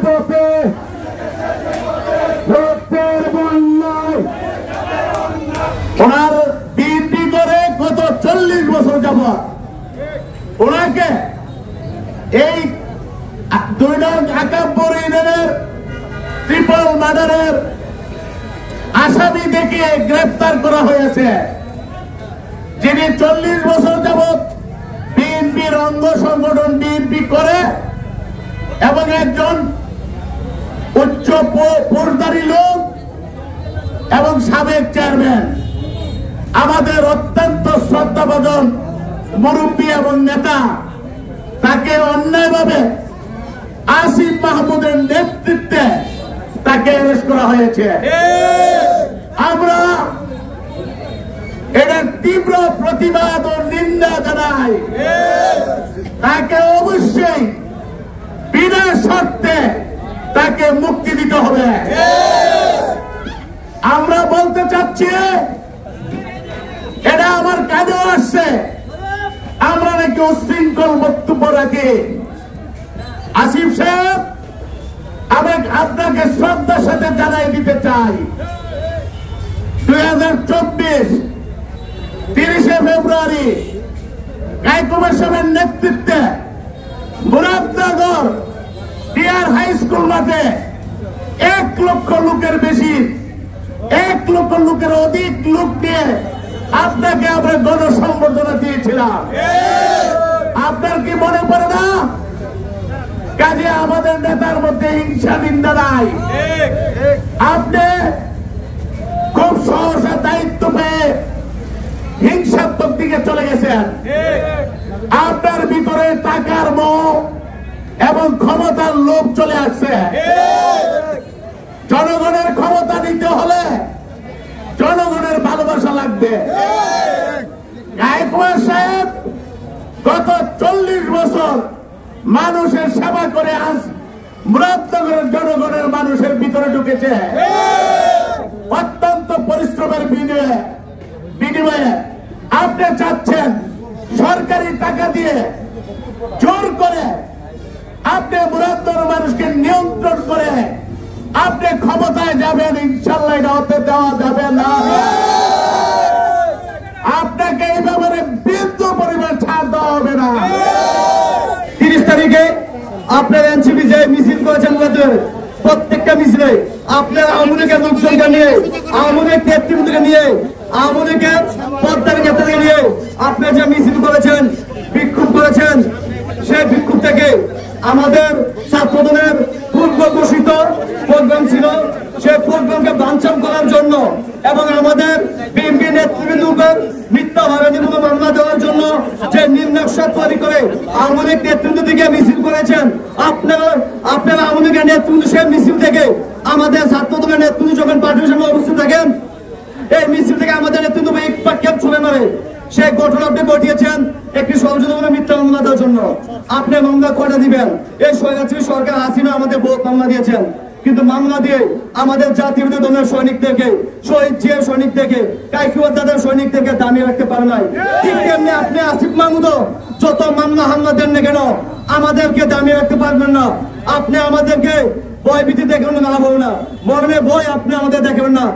পথে রক্তের বন্যায় ওনার বিএনপি করে গত 40 বছর যাবত ওনাকে এই 2 নং আকাব্বর ইউনিয়নের ট্রিপল মার্ডারের আসামি দেখে গ্রেফতার করা হয়েছে, যিনি 40 বছর যাবত বিএনপির অঙ্গ সংগঠন বিএনপি করে এবং একজন উচ্চ ফৌজদারি লোক এবং সাবেক চেয়ারম্যান, আমাদের অত্যন্ত শ্রদ্ধাভাজন মুরব্বী এবং নেতা, তাকে অন্যায়ভাবে আসিফ মাহমুদের নেতৃত্বে তাকে অ্যারেস্ট করা হয়েছে। আমরা এটার তীব্র প্রতিবাদ ও নিন্দা জানাই। তাকে অবশ্যই বিনা শর্তে তাকে মুক্তি দিতে হবে। আমরা বলতে চাচ্ছি, এটা আমার কাজেও আসছে, আমরা নাকি উশৃঙ্খল বক্তব্য রাখি। আসিফ সাহেব, আমি আপনাকে শ্রদ্ধার সাথে জানাই দিতে চাই, 2024 30 ফেব্রুয়ারি কাইকুমের সাহেবের নেতৃত্বে মুরাদনগর ডিআর হাই স্কুল মাঠে 1 লক্ষ লোকের বেশি, 1 লক্ষ লোকের অধিক লোক নিয়ে আপনাকে আমরা গণসংবর্ধনা দিয়েছিলাম। আপনার কি মনে পড়ে না? কাজে আমাদের নেতার মধ্যে হিংসা নিন্দা নাই। আপনি খুব সহসা দায়িত্ব পেয়ে হিংসাত্মক দিকে চলে গেছেন। আপনার ভিতরে টাকার মোহ এবং ক্ষমতার লোভ চলে আসছে। জনগণের ক্ষমতা নিতে হলে জনগণের ভালোবাসা লাগবে। গায়কওয়াড় সাহেব গত 40 বছর মানুষের সেবা করে আজ মুরাদনগরের জনগণের মানুষের ভিতরে ঢুকেছে। অত্যন্ত পরিশ্রমের বিনিময়ে আপনি চাচ্ছেন সরকারি টাকা দিয়ে জোর করে আপনি মুরাদনগরের মানুষকে নিয়ন্ত্রণ করে আপনি ক্ষমতায় যাবেন। ইনশাআল্লাহ এটা হতে দেওয়া যাবে না। আপনাকে এই ব্যাপারে বিন্দু পরিমাণ ছাড় দেওয়া হবে না। 30 তারিখে আপনার এনসিপি যে মিছিল করেছেন, প্রত্যেকটা মিছিলে আপনার আওয়ামী লীগের লোকজনকে নিয়ে, আওয়ামী লীগ নেতৃবৃন্দকে নিয়ে, আওয়ামী লীগের পদ্মার নেতাকে নিয়ে আপনি যে মিছিল করেছেন, বিক্ষোভ করেছেন, সেই বিক্ষোভ থেকে আমাদের ছাত্রদলের পূর্ব ঘোষিত প্রোগ্রাম ছিল, সেই প্রোগ্রামকে বানচাল করার জন্য এবং আমাদের বিএনপি নেতৃবৃন্দকে মিথ্যাভাবে নির্মূল মামলা দেওয়ার জন্য যে নির্নকশা তৈরি করে আওয়ামী লীগ নেতৃত্ব থেকে মিছিল করেছেন। আপনারা আওয়ামী লীগের নেতৃত্ব সেই মিছিল থেকে আমাদের ছাত্রদলের নেতৃত্ব যখন পার্টির সামনে অবস্থিত থাকেন, এই মিছিল থেকে আমাদের নেতৃত্ব এক ছুড়ে মারে সেই ঘটনা আপনি ঘটিয়েছেন একটি ষড়যন্ত্র মিথ্যা মামলা দেওয়ার জন্য। আপনি মামলা কয়টা দিবেন? এই স্বৈরাচারী সরকার হাসিনা আমাদের বহুত মামলা দিয়েছেন, কিন্তু মামলা দিয়ে আমাদের জাতীয়তাবাদী দলের সৈনিকদেরকে, শহীদ জিয়ার সৈনিকদেরকে, কাইকুয়ার দাদার সৈনিকদেরকে দামিয়ে রাখতে পারে নাই। ঠিক তেমনি আপনি আসিফ মাহমুদও যত মামলা হামলা দেন না কেন আমাদেরকে দামিয়ে রাখতে পারবেন না। আপনি আমাদেরকে ভয় ভীতি দেখাবেন না, মরণে ভয় আপনি আমাদের দেখাবেন না।